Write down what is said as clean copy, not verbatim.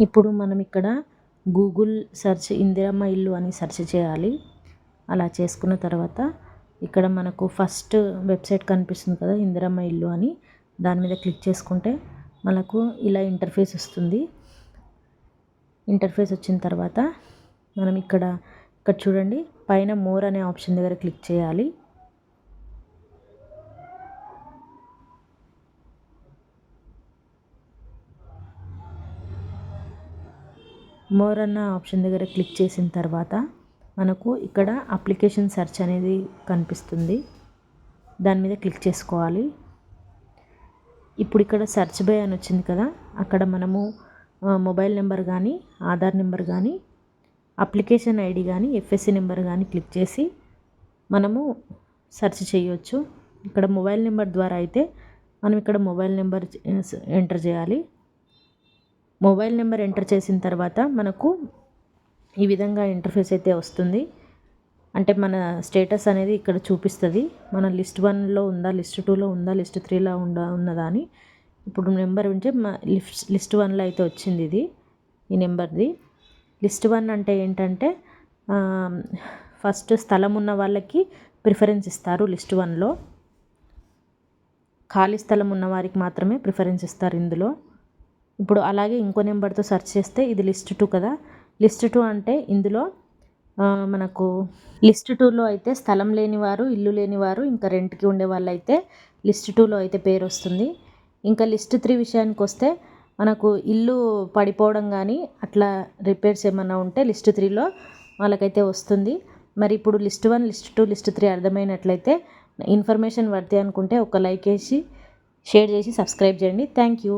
ఇప్పుడు మనం ఇక్కడ గూగుల్ సెర్చ్ ఇందిరమ్మ ఇల్లు అని సెర్చ్ చేయాలి. అలా చేసుకున్న తర్వాత ఇక్కడ మనకు ఫస్ట్ వెబ్సైట్ కనిపిస్తుంది కదా, ఇందిరమ్మ ఇల్లు అని. దాని మీద క్లిక్ చేసుకుంటే మనకు ఇలా ఇంటర్ఫేస్ వస్తుంది. ఇంటర్ఫేస్ వచ్చిన తర్వాత మనం ఇక్కడ చూడండి, పైన మోర్ అనే ఆప్షన్ దగ్గర క్లిక్ చేయాలి. మోర్ అన్న ఆప్షన్ దగ్గర క్లిక్ చేసిన తర్వాత మనకు ఇక్కడ అప్లికేషన్ సెర్చ్ అనేది కనిపిస్తుంది. దాని మీద క్లిక్ చేసుకోవాలి. ఇప్పుడు ఇక్కడ సెర్చ్ బై అని వచ్చింది కదా, అక్కడ మనము మొబైల్ నెంబర్ కానీ, ఆధార్ నెంబర్ కానీ, అప్లికేషన్ ఐడి కానీ, ఎఫ్ఎస్సి నెంబర్ కానీ క్లిక్ చేసి మనము సెర్చ్ చేయవచ్చు. ఇక్కడ మొబైల్ నెంబర్ ద్వారా అయితే మనం ఇక్కడ మొబైల్ నెంబర్ ఎంటర్ చేయాలి. మొబైల్ నెంబర్ ఎంటర్ చేసిన తర్వాత మనకు ఈ విధంగా ఇంటర్ఫేస్ అయితే వస్తుంది. అంటే మన స్టేటస్ అనేది ఇక్కడ చూపిస్తుంది. మన లిస్ట్ 1లో ఉందా, లిస్ట్ 2లో ఉందా, లిస్ట్ 3లో ఉన్నదా అని. ఇప్పుడు నెంబర్ ఉంటే లిస్ట్ 1లో అయితే వచ్చింది ఇది, ఈ నెంబర్ది. లిస్ట్ 1 అంటే ఏంటంటే ఫస్ట్ స్థలం ఉన్న వాళ్ళకి ప్రిఫరెన్స్ ఇస్తారు. లిస్ట్ 1లో ఖాళీ స్థలం ఉన్న వారికి మాత్రమే ప్రిఫరెన్స్ ఇస్తారు ఇందులో. ఇప్పుడు అలాగే ఇంకో నెంబర్తో సెర్చ్ చేస్తే ఇది లిస్ట్ 2 కదా. లిస్ట్ 2 అంటే ఇందులో మనకు లిస్ట్ 2లో అయితే స్థలం లేనివారు, ఇల్లు లేనివారు, ఇంకా రెంట్కి ఉండే వాళ్ళు అయితే లిస్ట్ 2లో అయితే పేరు వస్తుంది. ఇంకా లిస్ట్ 3 విషయానికి వస్తే మనకు ఇల్లు పడిపోవడం కానీ అట్లా రిపేర్స్ ఏమైనా ఉంటే లిస్ట్ 3లో వాళ్ళకైతే వస్తుంది. మరి ఇప్పుడు లిస్ట్ 1, లిస్ట్ 2, లిస్ట్ 3 అర్థమైనట్లయితే, ఇన్ఫర్మేషన్ వర్తి అనుకుంటే ఒక లైక్ వేసి, షేర్ చేసి, సబ్స్క్రైబ్ చేయండి. Thank you.